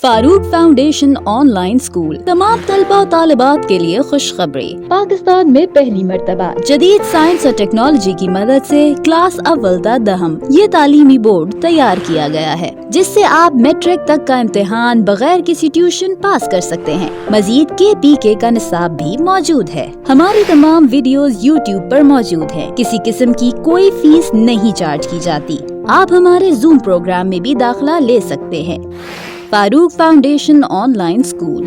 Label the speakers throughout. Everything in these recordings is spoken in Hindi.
Speaker 1: फारूक फाउंडेशन ऑनलाइन स्कूल तमाम तलबा और तालिबात के लिए खुशखबरी। पाकिस्तान में पहली मर्तबा जदीद साइंस और टेक्नोलॉजी की मदद से क्लास अव्वल ता दहम ये तालीमी बोर्ड तैयार किया गया है, जिससे आप मैट्रिक तक का इम्तिहान बगैर किसी ट्यूशन पास कर सकते हैं। मजीद KPK का निसाब भी मौजूद है। हमारी तमाम वीडियोस YouTube पर मौजूद है। किसी किस्म की कोई फीस नहीं चार्ज की जाती। आप हमारे जूम प्रोग्राम में भी दाखिला ले सकते हैं। Farooq foundation online school.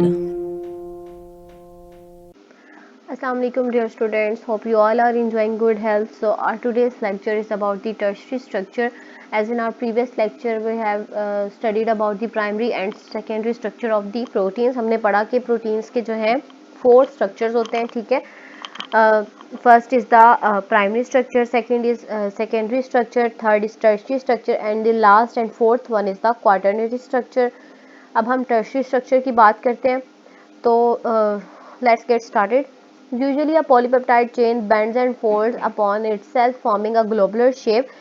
Speaker 2: Assalamu alaikum dear students, hope you all are enjoying good health. So our today's lecture is about the tertiary structure. As in our previous lecture we have studied about the primary and secondary structure of the proteins. हमने पढ़ा कि proteins के जो है 4 structures होते हैं, ठीक है। First is the primary structure, second is secondary structure, third is tertiary structure and the last and fourth one is the quaternary structure. अब हम tertiary structure की बात करते हैं, तो let's get started. Usually a polypeptide chain bends and folds upon itself forming a globular shape.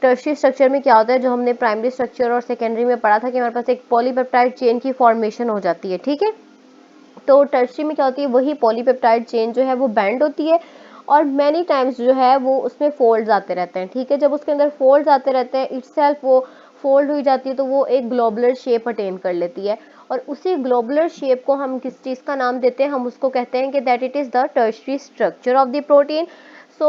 Speaker 2: Tertiary structure में क्या होता है, जो हमने प्राइमरी स्ट्रक्चर और सेकेंडरी में पढ़ा था कि हमारे पास एक पॉलीपेप्टाइड चेन की फॉर्मेशन हो जाती है, ठीक है। तो टर्शियरी में क्या होती है, वही पॉलीपेप्टाइड चेन जो है वो बैंड होती है और मैनी टाइम्स जो है वो उसमें फोल्ड्स आते रहते हैं, ठीक है। जब उसके अंदर फोल्ड्स आते रहते हैं इटसेल्फ वो फोल्ड हुई जाती है तो वो एक ग्लोबुलर शेप अटेन कर लेती है और उसी ग्लोबुलर शेप को हम किस चीज़ का नाम देते हैं, हम उसको कहते हैं कि that it is the tertiary structure of the protein. So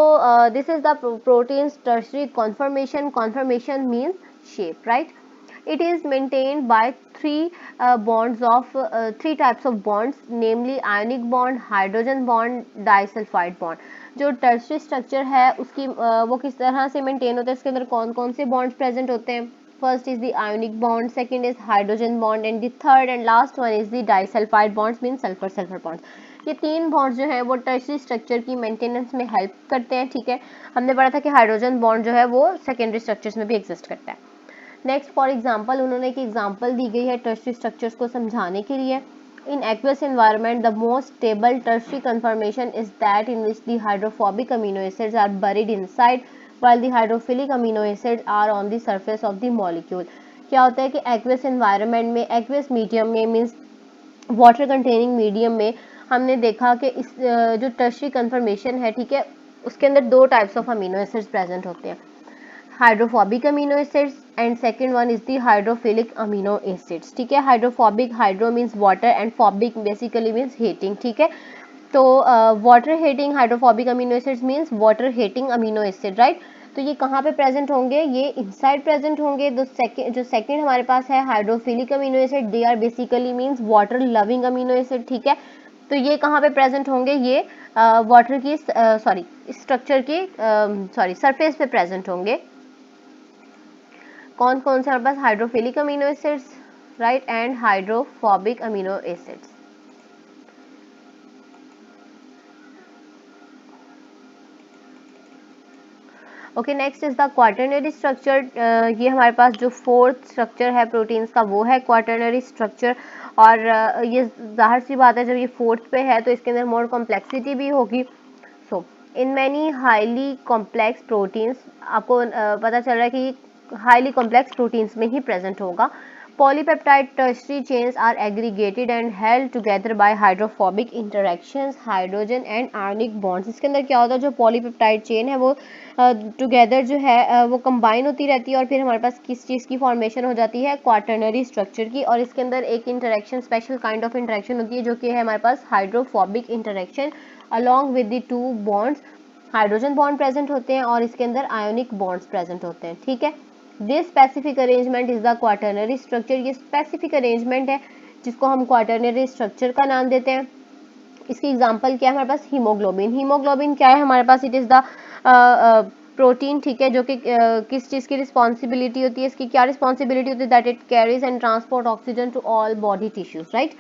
Speaker 2: this is the protein's tertiary conformation. Conformation means shape, right? It is maintained by three types of bonds, namely ionic bond, hydrogen bond, disulfide bond. जो टर्शियरी स्ट्रक्चर है उसकी वो किस तरह से मेंटेन होता है, इसके अंदर कौन कौन से बॉन्ड्स प्रेजेंट होते हैं. First is the ionic bond, second is hydrogen bond and the third and last one is the disulphide bonds, mean sulphur sulphur bonds. ये 3 बॉन्ड्स जो है वो टर्शियरी स्ट्रक्चर की मेंटेनेंस में हेल्प करते हैं, ठीक है। हमने पढ़ा था कि हाइड्रोजन बॉन्ड जो है वो सेकेंडरी स्ट्रक्चर्स में भी एग्जिस्ट करता है. नेक्स्ट फॉर एग्जांपल उन्होंने एक एग्जांपल दी गई है टर्शियरी स्ट्रक्चर्स को समझाने के लिए. In aqueous environment, the most stable tertiary conformation is that in which the hydrophobic amino acids are buried inside, while the hydrophilic amino acids are on the surface of the molecule. क्या होता है कि aqueous environment में, aqueous medium में मीन्स वाटर कंटेनिंग मीडियम में हमने देखा कि इस जो टर्शियरी कन्फर्मेशन है, ठीक है, उसके अंदर 2 types of amino acids present होते हैं, hydrophobic amino acids and second one is the hydrophilic amino acids, ठीक है। Hydrophobic, hydro means water and phobic basically means heating, ठीक है। तो water heating hydrophobic amino acids means water heating amino acid, right. तो ये कहाँ पे प्रेजेंट होंगे, ये इनसाइड प्रेजेंट होंगे. जो सेकंड हमारे पास है hydrophilic amino acid, they are basically means water loving amino acid, ठीक है। तो ये कहाँ पे प्रेजेंट होंगे, ये वाटर की स्ट्रक्चर की सरफेस पे प्रेजेंट होंगे. कौन कौन से हमारे पास, hydrophilic amino acids, right, and hydrophobic amino acids. Okay, next is the quaternary structure. ये हमारे पास जो फोर्थ स्ट्रक्चर है प्रोटीन्स का वो है क्वाटरनरी स्ट्रक्चर. और ये जाहिर सी बात है जब ये फोर्थ पे है तो इसके अंदर मोर कॉम्प्लेक्सिटी भी होगी. So in many highly complex proteins, आपको पता चल रहा है कि हाईली कॉम्प्लेक्स प्रोटीन्स में ही प्रेजेंट होगा. Polypeptide tertiary chains are aggregated and held together by hydrophobic interactions, hydrogen and ionic bonds. इसके अंदर क्या होता है, जो पॉलीपेप्टाइड चेन है वो टुगेदर जो है वो कंबाइन होती रहती है और फिर हमारे पास किस चीज़ की फॉर्मेशन हो जाती है, क्वाटरनरी स्ट्रक्चर की. और इसके अंदर एक interaction, special kind of interaction होती है जो कि है हमारे पास hydrophobic interaction along with the 2 bonds. Hydrogen bond present होते हैं और इसके अंदर आयोनिक बॉन्ड्स प्रेजेंट होते हैं, ठीक है. This specific arrangement is the quaternary structure. ये स्पेसिफिक अरेंजमेंट है जिसको हम क्वाटरनरी स्ट्रक्चर का नाम देते हैं. इसकी एग्जांपल क्या है हमारे पास, हीमोग्लोबिन. हीमोग्लोबिन क्या है हमारे पास, इट इज़ द प्रोटीन, ठीक है, जो कि किस चीज़ की रिस्पॉन्सिबिलिटी होती है, इसकी क्या रिस्पॉन्सिबिलिटी होती है, that it carries and transport oxygen to all body tissues, right.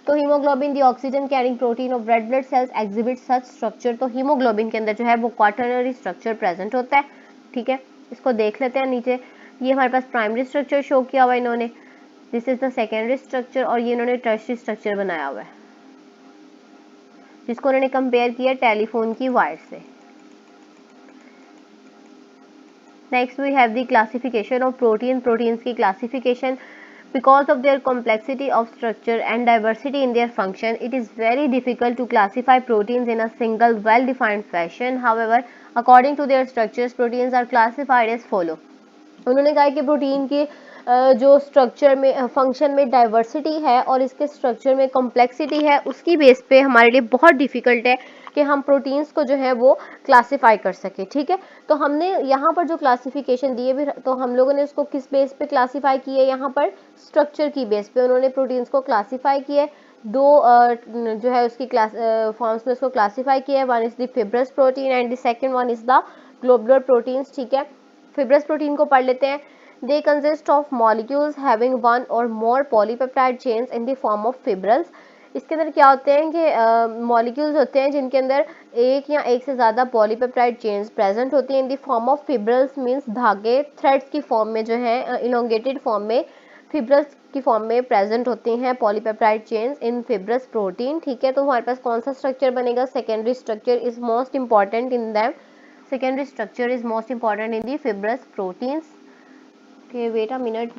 Speaker 2: तो haemoglobin the oxygen carrying protein of red blood cells exhibit such structure. तो हीमोग्लोबिन के अंदर जो है वो क्वाटरनरी स्ट्रक्चर प्रेजेंट होता है, ठीक है. इसको देख लेते हैं नीचे. ये हमारे पास प्राइमरी स्ट्रक्चर शो किया हुआ है इन्होंने, this is the secondary structure, और ये इन्होंने टर्शियरी स्ट्रक्चर बनाया हुआ है जिसको उन्होंने कंपेयर किया टेलीफोन की वायर से. Next we have the classification of protein. Proteins की classification. Because of their complexity of structure and diversity in their function, it is very difficult to classify proteins in a single well-defined fashion. However, according to their structures, proteins are classified as follow. उन्होंने कहा कि प्रोटीन के जो स्ट्रक्चर में फंक्शन में डाइवर्सिटी है और इसके स्ट्रक्चर में कॉम्प्लेक्सिटी है, उसकी बेस पे हमारे लिए बहुत डिफिकल्ट है कि हम प्रोटीन्स को जो है वो क्लासीफाई कर सके। ठीक है, तो हमने यहाँ पर जो क्लासिफिकेशन दिए भी, तो हम लोगों ने उसको किस बेस पे क्लासीफाई किए, यहाँ पर स्ट्रक्चर की बेस पे उन्होंने प्रोटीन्स को क्लासीफाई किए। दो जो है उसकी क्लास फॉर्म्स में उसको क्लासीफाई किया है। One is the fibrous protein and the second one is the globular proteins. ठीक है, फिब्रस प्रोटीन को पढ़ लेते हैं। They consist of molecules having one or more polypeptide chains in the form of fibrils. इसके अंदर क्या होते हैं कि मॉलिक्यूल्स होते हैं जिनके अंदर एक या एक से ज़्यादा पॉलीपेप्टाइड चेन्स प्रेजेंट होती हैं in the form of fibrils, means धागे थ्रेड्स की फॉर्म में जो है इलोंगेटेड फॉर्म में फिब्रल्स की फॉर्म में प्रेजेंट होती हैं पॉलीपेप्टाइड चेन्स इन फिब्रस प्रोटीन। ठीक है, तो हमारे पास कौन सा स्ट्रक्चर बनेगा, secondary structure is most important in them. secondary structure is most important in the fibrous proteins. Okay, wait a minute.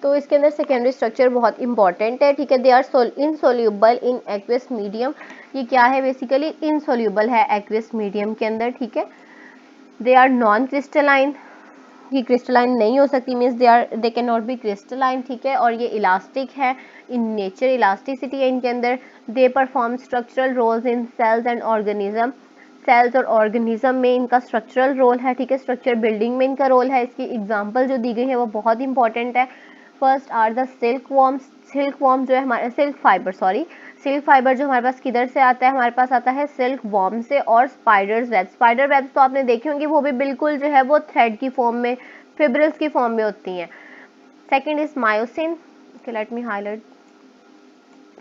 Speaker 2: तो इसके अंदर सेकेंडरी स्ट्रक्चर बहुत इंपॉर्टेंट है। ठीक है, they are insoluble in aqueous medium. ये क्या है, बेसिकली इनसोल्यूबल है एक्वस मीडियम के अंदर। ठीक है, दे आर नॉन क्रिस्टलाइन, ये क्रिस्टलाइन नहीं हो सकती, means they can not be crystalline. ठीक है, और ये इलास्टिक है इन नेचर, इलास्टिसिटी है इनके अंदर। They perform structural roles in cells and organism, cells और ऑर्गेनिज्म में इनका स्ट्रक्चरल रोल है। ठीक है, स्ट्रक्चर बिल्डिंग में इनका रोल है। इसकी एग्जांपल जो दी गई है वो बहुत इंपॉर्टेंट है। First are the silk worms. Silk worm जो है हमारे सिल्क फाइबर जो हमारे पास किधर से आता है, हमारे पास आता है सिल्क वॉर्म से। और स्पाइडर्स वेब, स्पाइडर वेब्स तो आपने देखे होंगे, वो भी बिल्कुल जो है वो थ्रेड की फॉर्म में, फिब्रिल्स की फॉर्म में होती हैं। Second is myosin. Let me highlight.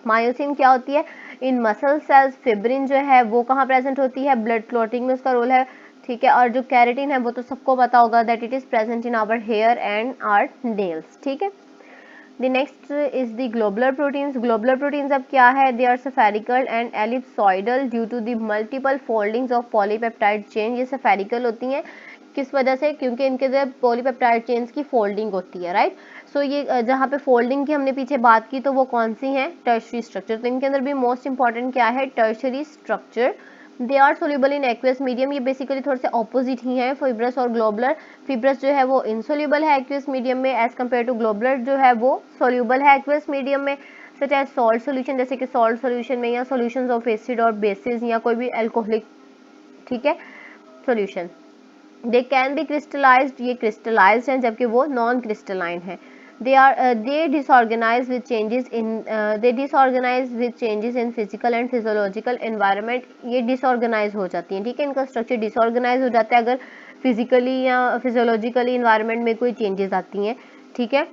Speaker 2: Myosin क्या होती है, इन मसल सेल्स। फिब्रिन जो है वो कहाँ प्रेजेंट होती है, ब्लड क्लॉटिंग में उसका रोल है। ठीक है, और जो कैरेटिन है वो तो सबको पता होगा, that it is present in our hair and our nails. ठीक है, The next is the globular proteins. Globular proteins अब क्या है, they are spherical and ellipsoidal due to the multiple foldings of polypeptide chain. ये spherical होती हैं किस वजह से, क्योंकि इनके अंदर पॉलीपेप्टाइड चेन्स की फोल्डिंग होती है, राइट। सो ये जहाँ पे फोल्डिंग की हमने पीछे बात की तो वो कौन सी है, टर्शरी स्ट्रक्चर। तो इनके अंदर भी मोस्ट इंपॉर्टेंट क्या है, tertiary structure. They are soluble in aqueous medium, ये बेसिकली थोड़े से ऑपोजिट ही हैं, फिब्रस और ग्लोबुलर। फिब्रस जो है वो इनसोल्यूबल है एक्वस मीडियम में एज कम्पेयर टू ग्लोबुलर जो है वो सोल्यूबल है एक्वस मीडियम में, सच एज सॉल्ट सोल्यूशन, जैसे कि सॉल्ट सोल्यूशन में, या सोल्यूशंस ऑफ एसिड और बेसिस, या कोई भी अल्कोहलिक, ठीक है, solution. They can be crystallised, ये क्रिस्टलाइज्ड हैं जबकि वो नॉन क्रिस्टलाइन है। they disorganize with changes in physical and physiological environment, ये disorganize हो जाती हैं। ठीक है, इनका स्ट्रक्चर disorganize हो जाता है अगर फिजिकली या फिजियोलॉजिकली इन्वायरमेंट में कोई चेंजेस आती हैं। ठीक है,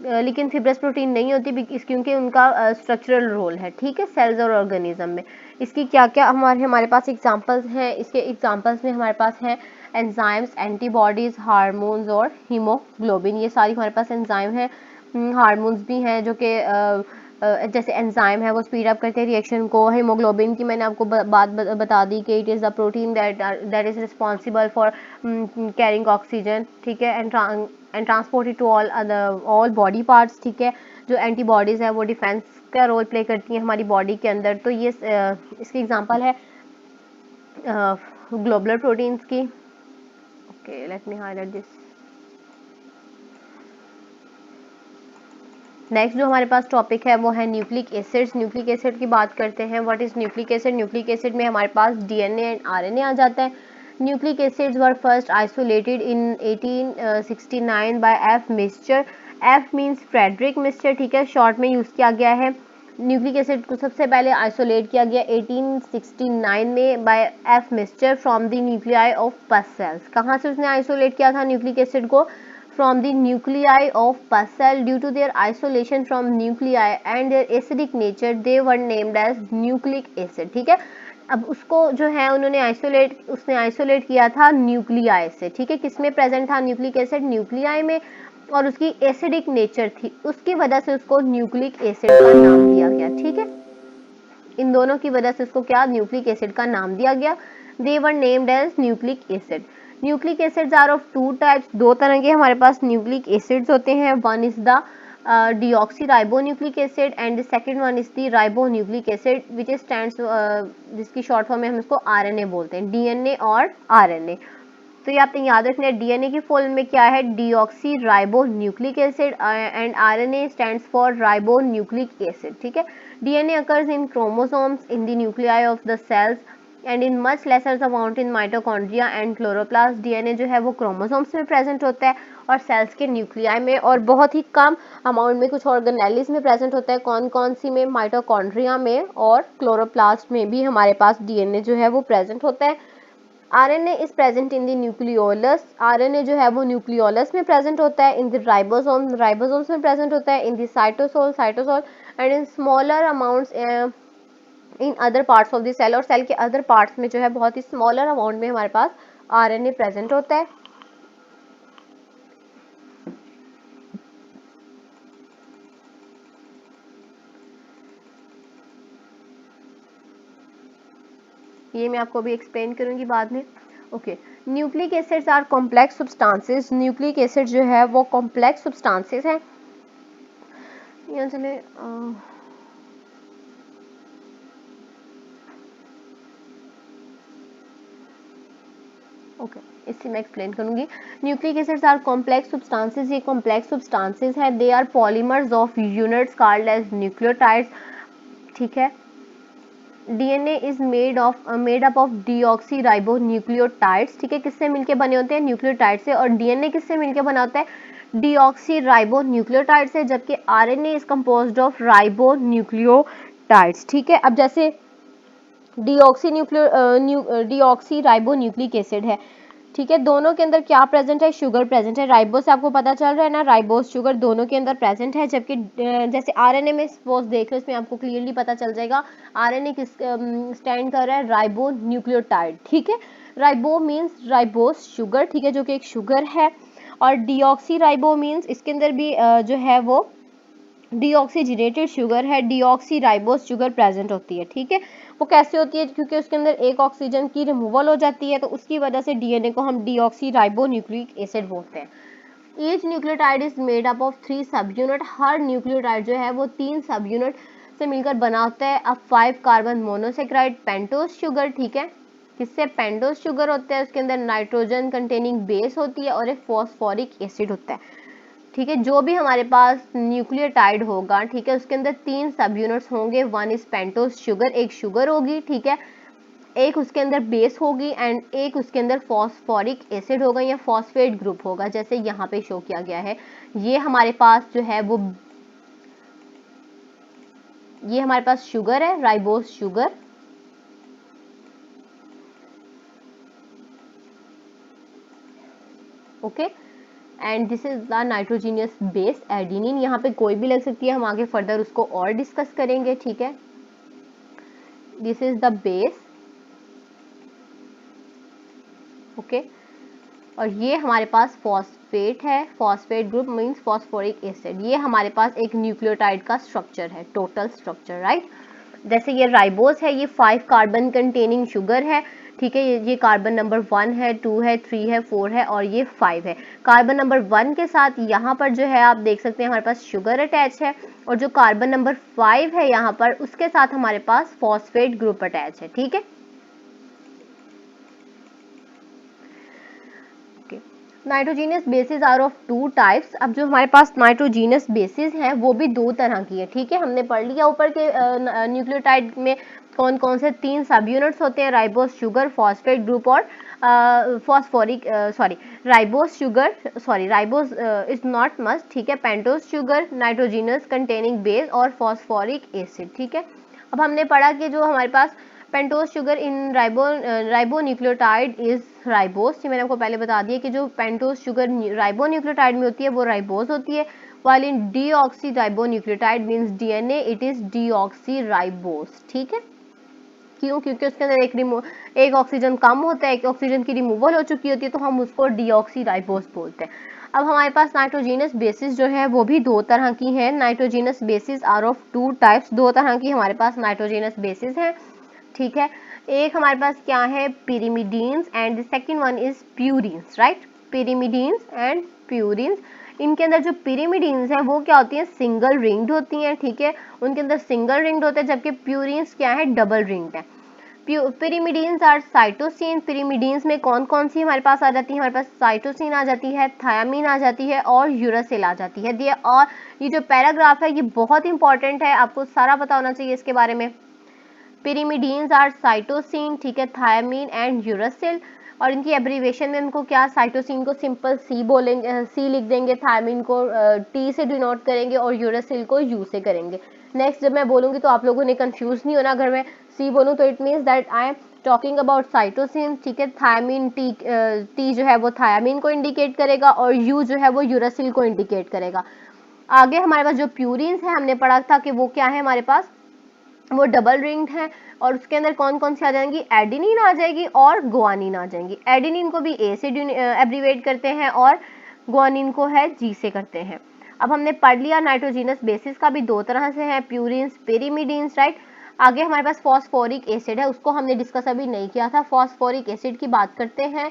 Speaker 2: लेकिन फिब्रस प्रोटीन नहीं होती क्योंकि उनका स्ट्रक्चरल रोल है। ठीक है, सेल्स और ऑर्गेनिज्म में। इसकी क्या क्या हमारे पास एग्जांपल्स हैं, इसके एग्जांपल्स में हमारे पास हैं एंजाइम्स, एंटीबॉडीज, हार्मोन्स और हीमोग्लोबिन। ये सारी हमारे पास एंजाइम है। हार्मोन्स भी हैं जो कि जैसे एंजाइम है वो स्पीड अप करते हैं रिएक्शन को। हीमोग्लोबिन की मैंने आपको बात बता दी कि it is the protein that is responsible for carrying oxygen. ठीक है, and transport it to all body parts. ठीक है, जो एंटीबॉडीज़ है वो डिफेंस का रोल प्ले करती हैं हमारी बॉडी के अंदर। तो ये इसकी एग्जांपल है ग्लोबुलर प्रोटीन्स की। Okay, let me highlight this. Next जो हमारे पास टॉपिक है वो है न्यूक्लिक एसिड्स। न्यूक्लिक एसिड की बात करते हैं। What is nucleic acid? Nucleic acid में हमारे पास डीएनए एंड आरएनए आ जाता है। Nucleic acids were first isolated in 1869 by F Miescher. F means Friedrich Miescher. ठीक है, शॉर्ट में यूज़ किया गया है। न्यूक्लिक एसिड को सबसे पहले आइसोलेट किया गया 1869 में by F Miescher from the nuclei of pus cells. कहाँ से उसने आइसोलेट किया था न्यूक्लिक एसिड को? From the nuclei of pus cell. Due to their isolation from nuclei and their acidic nature, they were named as nucleic acid. ठीक है, अब उसको जो है उसने आइसोलेट किया था न्यूक्लियाई से। ठीक है, किसमें प्रेजेंट था न्यूक्लिक एसिड? न्यूक्लियाई में, और उसकी एसिडिक नेचर थी, उसकी वजह से उसको न्यूक्लिक एसिड का नाम दिया गया। ठीक है, इन दोनों की वजह से इसको क्या न्यूक्लिक एसिड का नाम दिया गया। They were named as nucleic acid. Nucleic acids are of two types, दो तरह के हमारे पास न्यूक्लिक एसिड्स होते हैं। One is the deoxyribonucleic acid and the second one is the ribonucleic acid which stands जिसकी शॉर्ट फॉर्म में हम इसको RNA बोलते हैं, DNA और RNA। तो ये आपने याद रखना है, डीएनए की फुल में क्या है, deoxy ribo nucleic acid and RNA stands for ribo nucleic acid. ठीक है, DNA occurs in chromosomes in the nuclei of the cells and in much lesser amount in mitochondria and chloroplast. DNA जो है वो क्रोमोसोम्स में प्रेजेंट होता है और सेल्स के न्यूक्लियाई में, और बहुत ही कम अमाउंट में कुछ ऑर्गेनेलिस में प्रेजेंट होता है। कौन कौन सी में, माइटोकॉन्ड्रिया में और क्लोरोप्लास्ट में भी हमारे पास डीएनए जो है वो प्रेजेंट होता है। RNA is present in the nucleolus, RNA जो है वो न्यूक्लियोलस में प्रेजेंट होता है। इन द राइबोसोम, राइबोसोम्स में प्रेजेंट होता है। In the cytosol, cytosol and in smaller amounts in other parts of the cell, और सेल के अदर पार्ट्स में जो है बहुत ही स्मॉलर अमाउंट में हमारे पास RNA प्रेजेंट होता है। ये मैं आपको अभी एक्सप्लेन करूंगी बाद में। Okay, nucleic acids are complex substances. Nucleic acid जो है वो कॉम्प्लेक्स सब्सटेंसेस है। यहाँ चले ओके, इससे मैं एक्सप्लेन करूंगी। Nucleic acids are complex substances, ये कॉम्प्लेक्स सब्सटेंसेस है। They are polymers of units called as nucleotides. ठीक है, DNA is made up of deoxy ribo nucleotides. ठीक है, किससे मिलके बने होते हैं, न्यूक्लियोटाइड से। और डीएनए किससे मिलके बना होता है, डीऑक्सी राइबो न्यूक्लियोटाइड से, जबकि RNA is composed of ribo nucleotides. ठीक है, अब जैसे डीऑक्सी राइबो न्यूक्लिक एसिड है, ठीक है, दोनों के अंदर क्या प्रेजेंट है, शुगर प्रेजेंट है। राइबोस से आपको पता चल रहा है ना, राइबोस शुगर दोनों के अंदर प्रेजेंट है। जबकि जैसे आरएनए में सपोज देख लो, इसमें आपको क्लियरली पता चल जाएगा आरएनए किस स्टैंड कर रहा है, राइबो न्यूक्लियोटाइड। ठीक है, राइबो मीन्स राइबोस शुगर, ठीक है, जो कि एक शुगर है। और डीऑक्सी राइबो मीन्स इसके अंदर भी जो है वो डीऑक्सीजिनेटेड शुगर है, डीऑक्सी राइबोस शुगर प्रेजेंट होती है। ठीक है, वो कैसे होती है, क्योंकि उसके अंदर एक ऑक्सीजन की रिमूवल हो जाती है, तो उसकी वजह से डीएनए को हम डीऑक्सी राइबो न्यूक्लिक एसिड बोलते हैं। Each nucleotide is made up of 3 सब यूनिट। हर न्यूक्लियोटाइड जो है वो 3 सब यूनिट से मिलकर बना होता है। अब 5 कार्बन मोनोसेक्राइड पेंटोज शुगर, ठीक है, किससे, पेंटोज शुगर होता है। उसके अंदर नाइट्रोजन कंटेनिंग बेस होती है और एक फॉस्फोरिक एसिड होता है। ठीक है, जो भी हमारे पास न्यूक्लियोटाइड होगा, ठीक है, उसके अंदर 3 सब यूनिट्स होंगे। वन इज पेंटोज शुगर, एक शुगर होगी, ठीक है, एक उसके अंदर बेस होगी एंड एक उसके अंदर फॉस्फोरिक एसिड होगा या फॉस्फेट ग्रुप होगा, जैसे यहाँ पे शो किया गया है। ये हमारे पास जो है वो, ये हमारे पास शुगर है, ribose sugar. Okay, and this is the nitrogenous base adenine. यहाँ पे कोई भी लग सकती है, हम आगे फर्दर उसको और डिस्कस करेंगे। ठीक है, this is the base. Okay, और ये हमारे पास फॉस्फेट है, phosphate group means phosphoric acid. ये हमारे पास एक न्यूक्लियोटाइड का स्ट्रक्चर है, टोटल स्ट्रक्चर, राइट। जैसे ये राइबोस है, ये 5 कार्बन कंटेनिंग शुगर है। ठीक है, ये कार्बन नंबर 1 है, 2 है, 3 है, 4 है और ये 5 है। कार्बन नंबर 1 के साथ यहाँ पर जो है आप देख सकते हैं हमारे पास शुगर अटैच है, और जो कार्बन नंबर 5 है यहाँ पर, उसके साथ हमारे पास फॉस्फेट ग्रुप अटैच है। ठीक है, nitrogenous bases are of 2 types. अब जो हमारे पास नाइट्रोजीनियस बेसिस हैं वो भी 2 तरह की है। ठीक है, हमने पढ़ लिया ऊपर के न्यूक्लियोटाइड में कौन कौन से 3 सब यूनिट्स होते हैं, राइबोस शुगर, फॉस्फेट ग्रुप और phosphoric ribose sugar, ribose is not must. ठीक है, pentose sugar, nitrogenous containing base और फॉस्फोरिक एसिड। ठीक है, अब हमने पढ़ा कि जो हमारे पास pentose sugar in ribonucleotide is ribose. ये मैंने आपको पहले बता दिया कि जो पेंटोज शुगर राइबो न्यूक्लियोटाइड में होती है वो राइबोस होती है, while in deoxyribonucleotide means DNA it is deoxyribose। ठीक है, क्यों, क्योंकि उसके अंदर एक ऑक्सीजन कम होता है, एक ऑक्सीजन की रिमूवल हो चुकी होती है, तो हम उसको डीऑक्सीराइबोस बोलते हैं। अब हमारे पास नाइट्रोजीनस बेसिस जो है वो भी दो तरह की हैं। Nitrogenous bases are of two types, दो तरह की हमारे पास नाइट्रोजीनस बेसिस हैं, ठीक है। एक हमारे पास क्या है, पिरिमिडीन्स, and the second one is purines, right. पिरिमिडीन्स and purines. इनके अंदर जो पिरिमिडीन्स हैं वो क्या होती हैं, सिंगल रिंग्ड होती हैं, ठीक है, उनके अंदर सिंगल रिंग्ड होते हैं, जबकि प्यूरिन्स क्या है, डबल रिंग्ड है। पिरिमिडीन्स आर साइटोसिन। पिरिमिडीन्स में कौन कौन सी हमारे पास आ जाती है, हमारे पास साइटोसिन आ जाती है, थायामीन आ जाती है और यूरासिल आ जाती है। और ये जो पैराग्राफ है ये बहुत इंपॉर्टेंट है, आपको सारा पता होना चाहिए इसके बारे में। पिरिमिडीन्स आर साइटोसिन, ठीक है, थायामीन एंड यूरासिल। और इनकी एब्रीवेशन में इनको क्या, साइटोसिन को सिंपल सी बोलेंगे, सी लिख देंगे, थायामीन को टी से डिनोट करेंगे और यूरासिल को यू से करेंगे। नेक्स्ट जब मैं बोलूँगी तो आप लोगों ने कंफ्यूज नहीं होना, अगर मैं सी बोलूँ तो it means that I am talking about cytosine, ठीक है। थायामीन टी जो है वो थायामीन को इंडिकेट करेगा और यू जो है वो यूरासिल को इंडिकेट करेगा। आगे हमारे पास जो प्यूरिन्स है हमने पढ़ा था कि वो क्या है, हमारे पास वो डबल रिंग्ड है और उसके अंदर कौन कौन सी आ जाएंगी, एडिनिन आ जाएगी और गुआनिन आ जाएंगी। एडिनिन को भी ए से एब्रीवेट करते हैं और गुआनिन को है जी से करते हैं। अब हमने पढ़ लिया नाइट्रोजीनस बेसिस का भी दो तरह से है, प्यूरिन्स, पिरिमिडीन्स, राइट। आगे हमारे पास फॉस्फोरिक एसिड है, उसको हमने डिस्कस अभी नहीं किया था। फॉस्फोरिक एसिड की बात करते हैं,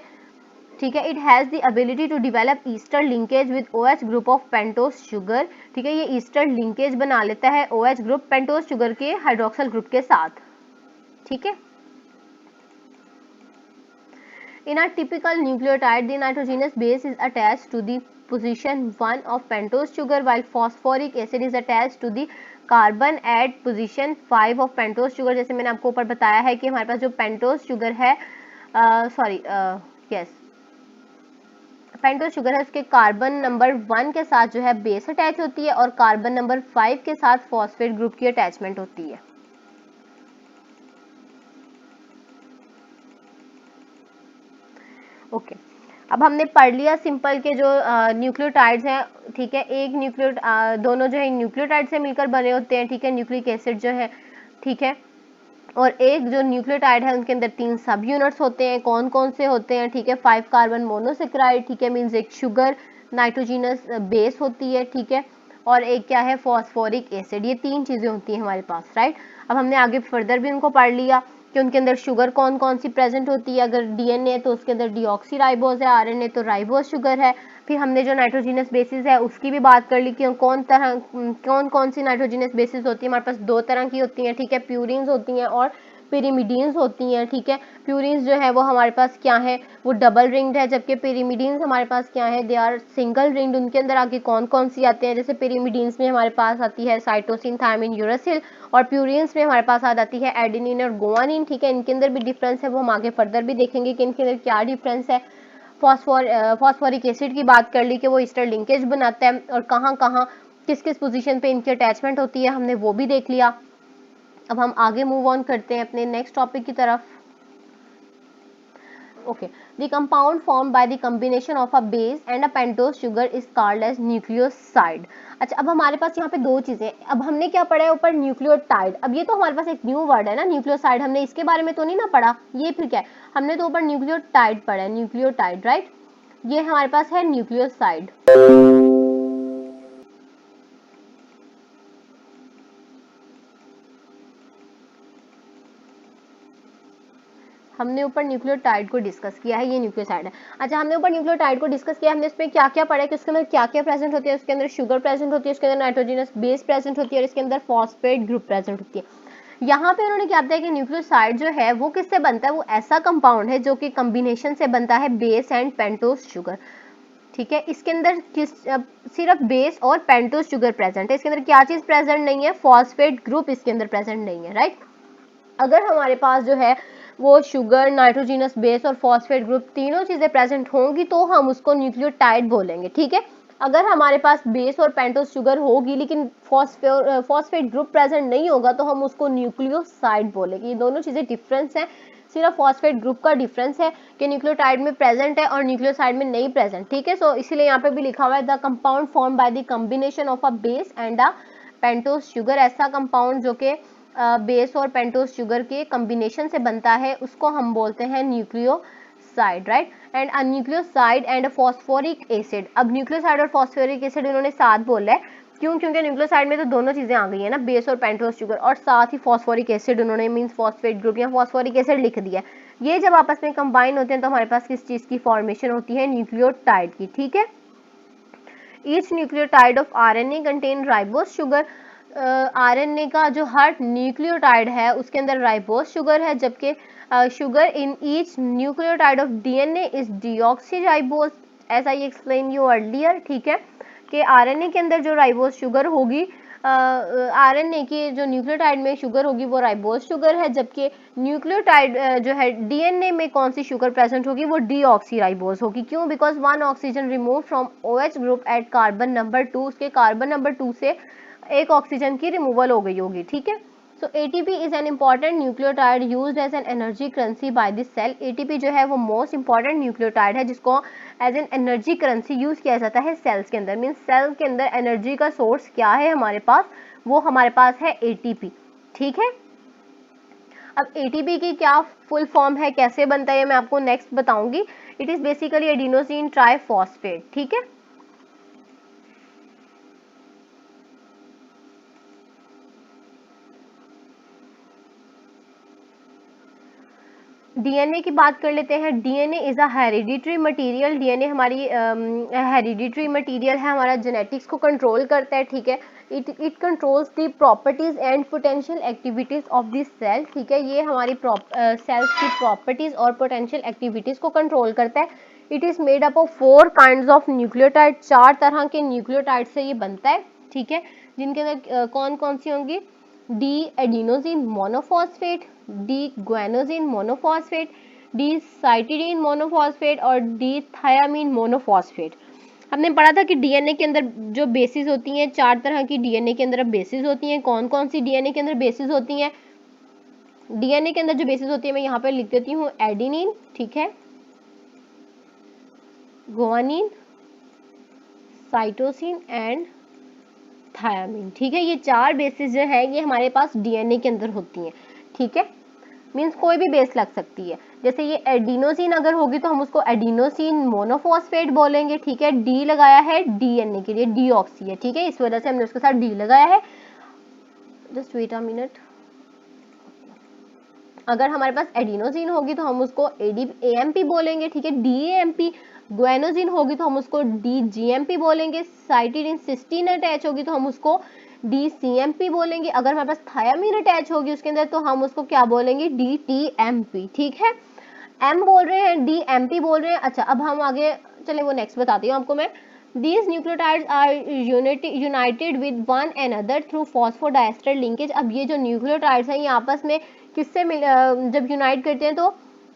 Speaker 2: ठीक है। It has the ability to develop ester linkage with OH group of pentose sugar, ठीक है। ये ईस्टर लिंकेज बना लेता है OH ग्रुप पेंटोज शुगर के हाइड्रोक्सल ग्रुप के साथ, ठीक है। In a typical nucleotide, the nitrogenous base is attached to the position 1 of pentose sugar, while phosphoric acid is attached to the carbon at position 5 of pentose sugar. जैसे मैंने आपको ऊपर बताया है कि हमारे पास जो पेंटोज शुगर है, पेंटोज शुगर है, उसके कार्बन नंबर 1 के साथ जो है बेस अटैच होती है और कार्बन नंबर 5 के साथ फॉस्फेट ग्रुप की अटैचमेंट होती है, ओके। अब हमने पढ़ लिया सिंपल के जो न्यूक्लियोटाइड्स हैं, ठीक है। एक दोनों जो है न्यूक्लियोटाइड से मिलकर बने होते हैं, ठीक है, न्यूक्लिक एसिड जो है, ठीक है। और एक जो न्यूक्लियोटाइड है उनके अंदर 3 सब यूनिट्स होते हैं, कौन कौन से होते हैं, ठीक है। 5 कार्बन मोनोसेक्राइड, ठीक है, मीन्स एक शुगर नाइट्रोजीनस बेस होती है, ठीक है। और एक क्या है, फॉस्फोरिक एसिड। ये 3 चीज़ें होती हैं हमारे पास, राइट। अब हमने आगे फर्दर भी उनको पढ़ लिया कि उनके अंदर शुगर कौन कौन सी प्रेजेंट होती है। अगर डीएनए है तो उसके अंदर डीऑक्सीराइबोज है, आरएनए तो राइबोज शुगर है। फिर हमने जो नाइट्रोजीनस बेसिस है उसकी भी बात कर ली कि कौन कौन सी नाइट्रोजीनस बेसिस होती है। हमारे पास दो तरह की होती हैं, ठीक है, प्यूरिन्स होती हैं और पिरिमिडीन्स होती हैं, ठीक है। प्यूरिन्स जो है वो हमारे पास क्या है, वो डबल रिंग्ड है, जबकि पिरिमिडीन्स हमारे पास क्या है, दे आर सिंगल रिंग्ड। उनके अंदर आगे कौन कौन सी आते हैं, जैसे पिरिमिडीन्स में हमारे पास आती है साइटोसिन, थायमिन, यूरासिल, और प्यूरिन्स में हमारे पास आ जाती है एडेनिन और गुआनिन, ठीक है। इनके अंदर भी डिफरेंस है, वो हम आगे फर्दर भी देखेंगे कि इनके अंदर क्या डिफरेंस है। फॉस्फोरिक एसिड की बात कर ली कि वो ईस्टर लिंकेज बनाता है और कहाँ कहाँ किस किस पोजीशन पे इनकी अटैचमेंट होती है, हमने वो भी देख लिया। अब हम आगे मूव ऑन करते हैं अपने नेक्स्ट टॉपिक की तरफ, okay. The compound form by the combination of a base and a pentose sugar is called as nucleoside. अच्छा, अब हमारे पास यहाँ पे दो चीजें, अब हमने क्या पढ़ा है ऊपर, न्यूक्लियोटाइड। अब ये तो हमारे पास एक न्यू वर्ड है ना, न्यूक्लियोसाइड, हमने इसके बारे में तो नहीं ना पढ़ा, ये फिर क्या है, हमने तो ऊपर न्यूक्लियोटाइड पढ़ा है, न्यूक्लियोटाइड, राइट। ये हमारे पास है न्यूक्लियोसाइड। हमने ऊपर न्यूक्लियोटाइड को डिस्कस किया है, ये न्यूक्लियोसाइड है। अच्छा, हमने ऊपर न्यूक्लियोटाइड को डिस्कस किया, हमने इसमें क्या क्या पढ़ा है कि उसके अंदर क्या क्या प्रेजेंट होती है। उसके अंदर शुगर प्रेजेंट होती है, उसके अंदर नाइट्रोजनस बेस प्रेजेंट होती है और इसके अंदर फॉस्फेट ग्रुप प्रेजेंट होती है। यहाँ पे उन्होंने क्या बताया कि न्यूक्लियोसाइड जो है वो किससे बनता है, वो ऐसा कंपाउंड है जो कि कॉम्बिनेशन से बनता है बेस एंड पेंटोज शुगर, ठीक है। इसके अंदर सिर्फ बेस और पेंटोज शुगर प्रेजेंट है, इसके अंदर क्या चीज प्रेजेंट नहीं है, फॉस्फेट ग्रुप इसके अंदर प्रेजेंट नहीं है, राइट। अगर हमारे पास जो है वो शुगर, नाइट्रोजीनस बेस और फॉस्फेट ग्रुप तीनों चीजें प्रेजेंट होंगी तो हम उसको न्यूक्लियोटाइड बोलेंगे, ठीक है। अगर हमारे पास बेस और पेंटोज शुगर होगी लेकिन फॉस्फेट ग्रुप प्रेजेंट नहीं होगा तो हम उसको न्यूक्लियोसाइड बोलेंगे। ये दोनों चीजें डिफरेंस है, सिर्फ फॉस्फेट ग्रुप का डिफरेंस है कि न्यूक्लियोटाइड में प्रेजेंट है और न्यूक्लियोसाइड में नहीं प्रेजेंट, ठीक है। सो इसीलिए यहाँ पे भी लिखा हुआ है the compound form by the combination of a base and a pentose sugar. ऐसा कंपाउंड जो कि बेस और पेंटोज शुगर के कॉम्बिनेशन से बनता है उसको हम बोलते हैं nucleoside, nucleoside, right, and a nucleoside and a phosphoric acid. अब न्यूक्लियोसाइड और फॉस्फोरिक एसिड इन्होंने साथ बोला है, क्यों? क्योंकि न्यूक्लियोसाइड में तो दोनों चीजें आ गई है ना, बेस और पेंटोज शुगर, और साथ ही फॉस्फोरिक एसिड उन्होंने मींस फॉस्फेट ग्रुप या फॉस्फोरिक एसिड लिख दिया। ये जब आपस में कंबाइन होते हैं तो हमारे पास किस चीज की फॉर्मेशन होती है? न्यूक्लियोटाइड की, ठीक है। Each nucleotide of RNA contain ribose sugar. RNA का जो हर न्यूक्लियोटाइड है उसके अंदर राइबोस शुगर है, जबकि sugar in each nucleotide of DNA is deoxyribose, as I explain you earlier, ठीक है, कि आरएनए के अंदर जो राइबोस शुगर होगी, आरएनए की जो न्यूक्लियोटाइड में शुगर होगी वो राइबोस शुगर है, जबकि न्यूक्लियोटाइड जो है डीएनए में कौन सी शुगर प्रेजेंट होगी? वो डीऑक्सीराइबोस होगी। क्यों? Because one oxygen remove from OH group at carbon number 2, उसके कार्बन नंबर 2 से एक ऑक्सीजन की रिमूवल हो गई होगी, ठीक है। So ATP is an important nucleotide used as an energy currency by the cell. ATP जो है वो मोस्ट इंपॉर्टेंट न्यूक्लियोटाइड है जिसको as an energy currency use किया जाता है सेल्स के अंदर। मीन्स सेल के अंदर एनर्जी का सोर्स क्या है हमारे पास? वो हमारे पास है ATP, ठीक है। अब ATP की क्या फुल फॉर्म है, कैसे बनता है, ये मैं आपको नेक्स्ट बताऊंगी। It is basically adenosine triphosphate, ठीक है। डीएनए की बात कर लेते हैं। DNA is a hereditary material. DNA हमारी हेरिडिटरी मटेरियल है, हमारा जेनेटिक्स को कंट्रोल करता है, ठीक है। It controls the properties and potential activities of this cell, ठीक है। ये हमारी सेल्स की प्रॉपर्टीज और पोटेंशियल एक्टिविटीज को कंट्रोल करता है। It is made up of 4 kind of nucleotide, 4 तरह के न्यूक्लियोटाइड से ये बनता है, ठीक है, जिनके अंदर कौन कौन सी होंगी? D adenosine monophosphate, D guanosine monophosphate, D cytidine monophosphate और डी थायामीन मोनोफॉस्फेट। हमने पढ़ा था कि डीएनए के अंदर जो बेसिस होती हैं, 4 तरह की डीएनए के अंदर बेसिस होती हैं। कौन कौन सी डीएनए के अंदर बेसिस होती हैं? डीएनए के अंदर जो बेसिस होती है मैं यहाँ पे लिख देती हूँ, एडिनिन, ठीक है, गुआनिन, साइटोसिन एंड थायामीन, ठीक है। ये 4 बेसिस जो है ये हमारे पास डीएनए के अंदर होती हैं, ठीक है। मीन्स कोई भी बेस लग सकती है। जैसे ये एडिनोसिन अगर होगी तो हम उसको एडिनोसिन मोनोफॉस्फेट बोलेंगे, ठीक है। डी लगाया है डीएनए के लिए, डीऑक्सी है, ठीक है, इस वजह से हमने उसके साथ डी लगाया है। Just wait a minute. अगर हमारे पास एडिनोसिन होगी तो हम उसको AMP बोलेंगे, ठीक है, DAMP। ग्वेनोसिन होगी तो हम उसको DGMP बोलेंगे। साइटिडीन सिस्टीन अटैच होगी तो हम उसको DCMP बोलेंगे। अगर हमारे पास थायामीन अटैच होगी उसके अंदर तो हम उसको क्या बोलेंगे? DTMP, ठीक है। M बोल रहे हैं, DMP बोल रहे हैं। अच्छा, अब हम आगे चले, वो नेक्स्ट बताती हूँ आपको मैं। These nucleotides are united with one another through phosphodiester linkage। अब ये जो न्यूक्लियोटाइड्स हैं ये आपस में किससे जब यूनाइट करते हैं तो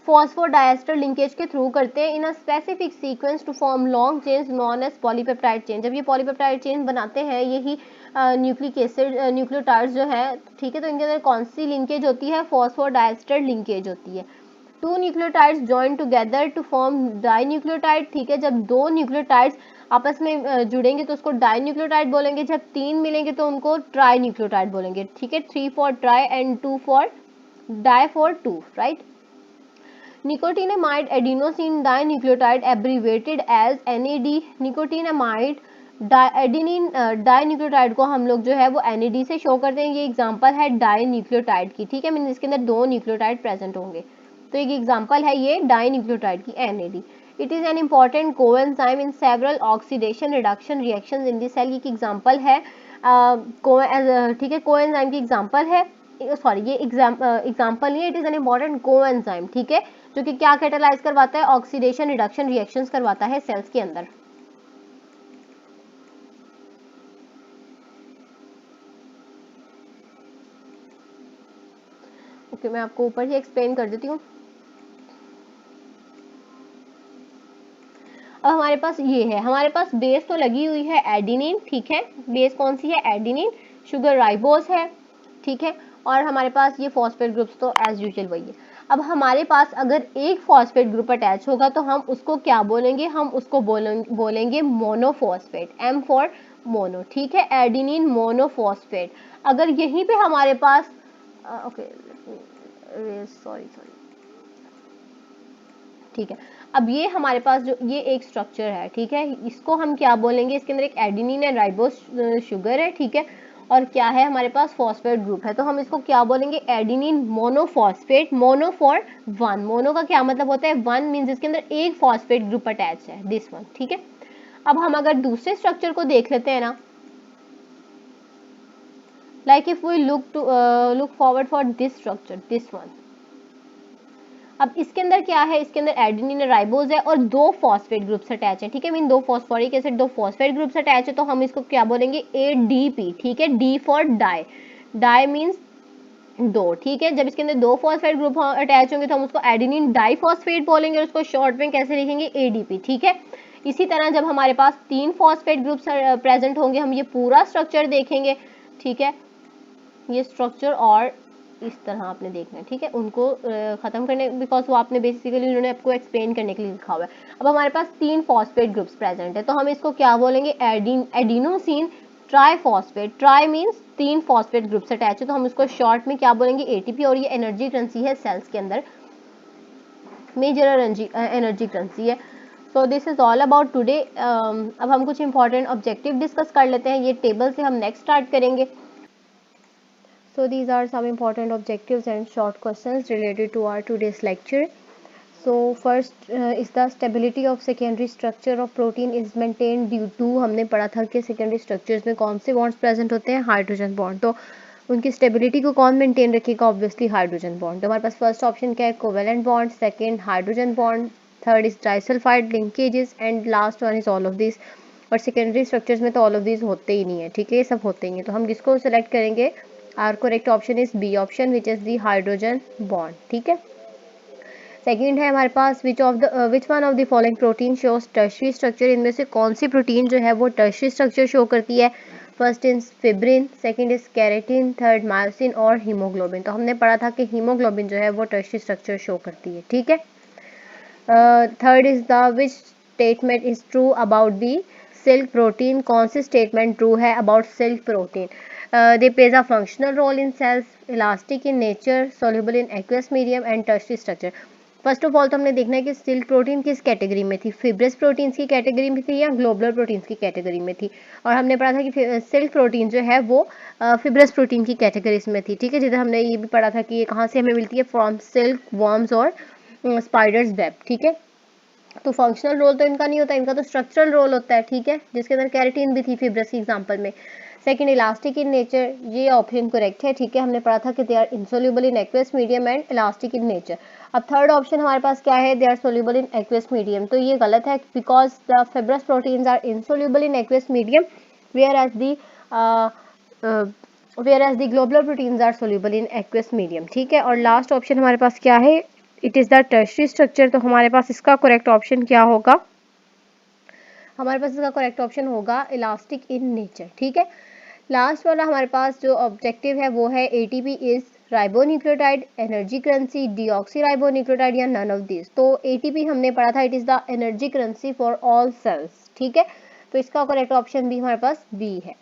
Speaker 2: फॉस्फोडाइस्टर लिंकेज के थ्रू करते हैं in a specific sequence to form long chains known as polypeptide chain. जब ये पॉलीपेप्टाइड चेन बनाते हैं यही न्यूक्लिक एसिड न्यूक्लियोटाइड्स जो है, ठीक है, तो इनके अंदर कौन सी लिंकेज होती है? फॉस्फोडाइस्टर लिंकेज होती है। 2 nucleotides join together to form dinucleotide, ठीक है। जब 2 न्यूक्लियोटाइड्स आपस में जुड़ेंगे तो उसको डाइन्यूक्लियोटाइड बोलेंगे। जब 3 मिलेंगे तो उनको ट्राई न्यूक्लियोटाइड बोलेंगे, ठीक है। 3 for tri and 2 for di for 2, right. Nicotinamide adenosine dinucleotide abbreviated as NAD। Nicotinamide adenine dinucleotide को हम लोग जो है वो NAD से शो करते हैं। ये एग्जांपल है डाइन्यूक्लियोटाइड की, ठीक है, मीन इसके अंदर 2 न्यूक्लियोटाइड प्रेजेंट होंगे, तो एक एग्जांपल है ये डाइन्यूक्लियोटाइड की, NAD। It is an important coenzyme in several oxidation reduction reactions in the cell. ये एग्जांपल है, ठीक है, कोएंजाइम की एग्जांपल है। सॉरी, ये एग्जांपल नहीं है, it is an important coenzyme, ठीक है, जो कि क्या कैटालाइज करवाता है? ऑक्सीडेशन रिडक्शन रिएक्शंस करवाता है सेल्स के अंदर। ओके, मैं आपको ऊपर ही एक्सप्लेन कर देती हूँ। अब हमारे पास ये है, हमारे पास बेस तो लगी हुई है एडिनिन, ठीक है, बेस कौन सी है? एडिनिन। शुगर राइबोस है, ठीक है, और हमारे पास ये फॉस्फेट ग्रुप्स तो एज यूजुअल वही है। अब हमारे पास अगर एक फॉस्फेट ग्रुप अटैच होगा तो हम उसको क्या बोलेंगे? हम उसको बोलेंगे मोनोफॉस्फेट, M फॉर मोनो, ठीक है, एडिनिन मोनोफॉस्फेट। अगर यहीं पे हमारे पास सॉरी ठीक है। अब ये हमारे पास जो ये एक स्ट्रक्चर है, ठीक है, इसको हम क्या बोलेंगे, इसके अंदर एक एडेनिन एंड राइबोस शुगर है, ठीक है, और क्या है हमारे पास फॉस्फेट ग्रुप है, तो हम इसको क्या बोलेंगे, adenine monophosphate, mono for one, mono का क्या मतलब होता है, वन मीन्स इसके अंदर एक फॉस्फेट ग्रुप अटैच है, दिस वन, ठीक है। अब हम अगर दूसरे स्ट्रक्चर को देख लेते हैं ना, like if we look forward for this structure, this one, अब इसके अंदर क्या है, इसके अंदर एडेनिन राइबोज है और दो फॉस्फेट ग्रुप्स अटैच है, ठीक है, मीन दो फॉस्फोरिक एसिड, दो फॉस्फेट ग्रुप्स अटैच है, तो हम इसको क्या बोलेंगे, ADP, ठीक है, D for di, di means दो, ठीक है। जब इसके अंदर दो फॉस्फेट ग्रुप अटैच होंगे तो हम उसको एडेनिन डाइफॉस्फेट बोलेंगे और उसको शॉर्ट में कैसे लिखेंगे, ADP, ठीक है। इसी तरह जब हमारे पास तीन फॉस्फेट ग्रुप्स प्रेजेंट होंगे, हम ये पूरा स्ट्रक्चर देखेंगे, ठीक है, ये स्ट्रक्चर और इस तरह आपने देखना है, ठीक है, उनको खत्म करने, बिकॉज वो आपने बेसिकली उन्होंने आपको एक्सप्लेन करने के लिए लिखा हुआ है। अब हमारे पास तीन फॉस्फेट ग्रुप्स प्रेजेंट है, तो हम इसको क्या बोलेंगे, एडिनोसिन ट्राइफॉस्फेट, ट्राई मीन्स तीन फॉस्फेट ग्रुप्स अटैच है, तो हम इसको शॉर्ट में क्या बोलेंगे, ATP, और ये एनर्जी करेंसी है सेल्स के अंदर, मेजर एनर्जी करेंसी है। सो this is all about today. अब हम कुछ इंपॉर्टेंट ऑब्जेक्टिव डिस्कस कर लेते हैं, ये टेबल से हम नेक्स्ट स्टार्ट करेंगे। So these are some important objectives and short questions related to our today's lecture. So first is the stability of secondary structure of protein is maintained due to, हमने पढ़ा था कि secondary structures में कौन से bonds present होते हैं, हाइड्रोजन बॉन्ड, तो उनकी स्टेबिलिटी को कौन मेंटेन रखेगा, ऑब्वियसली हाइड्रोजन बॉन्ड। तो हमारे पास फर्स्ट ऑप्शन क्या है, covalent bond, second hydrogen bond, third is disulphide linkages and last one is all of this. और सेकेंडरी स्ट्रक्चर्स में तो ऑल ऑफ दिस होते ही नहीं है, ठीक है, ये सब होते ही हैं, तो हम किसको सिलेक्ट करेंगे, our correct option is B option which is the hydrogen bond, ठीक है। सेकंड है हमारे पास which one of the following protein shows tertiary structure, इनमें से कौन सी प्रोटीन जो है वो टर्शियरी स्ट्रक्चर शो करती है, first is fibrin, second is keratin, third myosin और हीमोग्लोबिन। तो हमने पढ़ा था कि हीमोग्लोबिन जो है वो टर्शियरी स्ट्रक्चर शो करती है, ठीक है। Third is the which statement is true about the silk protein, कौन सी स्टेटमेंट ट्रू है about silk protein, they plays a functional role in cells, elastic in nature, soluble in aqueous medium and tertiary structure। First of all तो हमने देखना है कि सिल्क प्रोटीन किस कैटेगरी में थी, फिब्रस प्रोटीन्स की कैटेगरी में थी या ग्लोबुलर प्रोटीन्स की कैटेगरी में थी, और हमने पढ़ा था कि सिल्क प्रोटीन जो है वो फिब्रस प्रोटीन की कैटेगरीज में थी, ठीक है, जिधर हमने ये भी पढ़ा था कि ये कहाँ से हमें मिलती है, फ्रॉम सिल्क वर्म्स और स्पाइडर्स वेब, ठीक है। तो फंक्शनल रोल तो इनका नहीं होता, इनका तो स्ट्रक्चरल रोल होता है, ठीक है, जिसके अंदर कैरेटीन भी थी फिब्रस की एग्जांपल में। सेकंड इलास्टिक इन नेचर, ये ऑप्शन करेक्ट है, ठीक है, हमने पढ़ा था कि they are insoluble in aqueous medium and elastic in nature. अब थर्ड ऑप्शन हमारे पास क्या है, they are soluble in aqueous medium, तो ये गलत है, because the fibrous proteins are insoluble in aqueous medium whereas the globular proteins are soluble in aqueous medium, ठीक है। और लास्ट ऑप्शन हमारे पास क्या है, it is the tertiary structure, तो हमारे पास इसका करेक्ट ऑप्शन क्या होगा, हमारे पास इसका करेक्ट ऑप्शन होगा इलास्टिक इन नेचर, ठीक है। लास्ट वाला हमारे पास जो ऑब्जेक्टिव है वो है ATP is ribonucleotide, energy currency, deoxy ribonucleotide या नन ऑफ दिस। तो ATP हमने पढ़ा था it is the energy currency for all cells, ठीक है, तो इसका करेक्ट ऑप्शन भी हमारे पास बी है।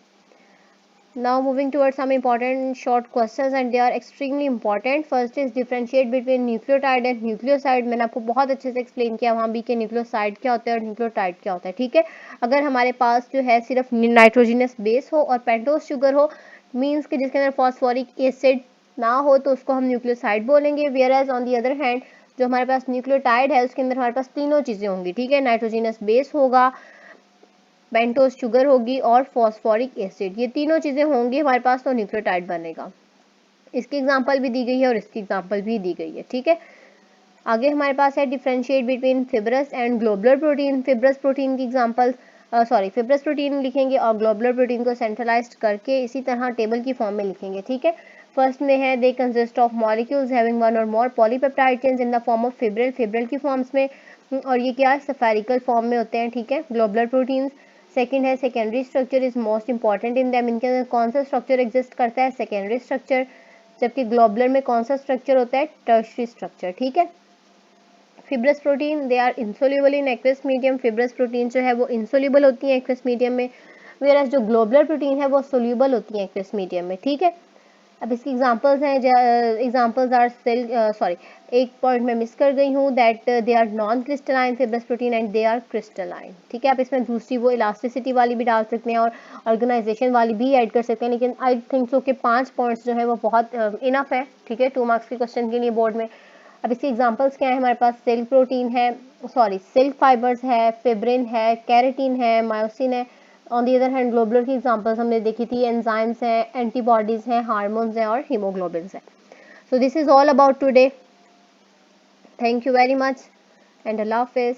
Speaker 2: Now moving towards some important short questions and they are extremely important. First is differentiate between nucleotide and nucleoside. मैंने आपको बहुत अच्छे से एक्सप्लेन किया वहाँ भी कि न्यूक्लियोसाइड क्या होता है और न्यूक्लियोटाइड क्या होता है, ठीक है। अगर हमारे पास जो है सिर्फ नाइट्रोजिनस बेस हो और पेंटोज शुगर हो, मीन्स कि जिसके अंदर फॉस्फोरिक एसिड ना हो, तो उसको हम न्यूक्लियोसाइड बोलेंगे। Whereas on the other hand जो हमारे पास न्यूक्लियोटाइड है उसके अंदर हमारे पास तीनों चीज़ें होंगी, ठीक है, नाइट्रोजिनस बेस होगा, पेंटोज शुगर होगी और फॉस्फोरिक एसिड, ये तीनों चीज़ें होंगी हमारे पास, तो न्यूक्लियोटाइड बनेगा। इसकी एग्जांपल भी दी गई है और इसकी एग्जांपल भी दी गई है, ठीक है। आगे हमारे पास है differentiate between fibrous and globular protein. Fibrous protein की एग्जांपल फिब्रस प्रोटीन लिखेंगे और ग्लोबुलर प्रोटीन को सेंट्रलाइज्ड करके इसी तरह टेबल की फॉर्म में लिखेंगे, ठीक है। फर्स्ट में है they consist of molecules having one or more polypeptide chains in the form of fibril, fibril की फॉर्म्स में, और ये क्या है, सफेरिकल फॉर्म में होते हैं, ठीक है, ग्लोबुलर प्रोटीन्स। सेकंड है secondary structure is most important in them, इनके अंदर कौन सा स्ट्रक्चर एग्जिस्ट करता है, सेकेंडरी स्ट्रक्चर, जबकि ग्लोबुलर में कौन सा स्ट्रक्चर होता है, टर्शियरी स्ट्रक्चर, ठीक है। Fibrous protein they are insoluble in aqueous medium, fibrous protein जो है वो इंसोल्यूबल होती है एक्वस मीडियम में, वेयर एज जो ग्लोबुलर प्रोटीन है वो सोल्यूबल होती है एक्वस मीडियम में, ठीक है। अब इसकी एग्जांपल्स हैं, एग्जांपल्स आर सेल, सॉरी एक पॉइंट मैं मिस कर गई हूँ, that they are non crystalline fibrous protein and they are crystalline. ठीक है, आप इसमें दूसरी वो इलास्टिसिटी वाली भी डाल सकते हैं और ऑर्गेनाइजेशन वाली भी ऐड कर सकते हैं, लेकिन आई थिंक सो कि 5 पॉइंट्स जो है वो बहुत इनफ है। ठीक है, 2 मार्क्स के क्वेश्चन के लिए बोर्ड में। अब इसके एग्जांपल्स क्या है हमारे पास, सेल प्रोटीन है, सॉरी सिल्क फाइबर्स है, फिब्रिन है, कैरेटीन है, मायोसिन है। On the other hand globular की एग्जांपल्स हमने देखी थी, एंजाइम्स हैं, एंटीबॉडीज हैं, हार्मोन्स हैं और हीमोग्लोबिन्स हैं। So this is all about today. Thank you very much and अल्लाह हाफिज़।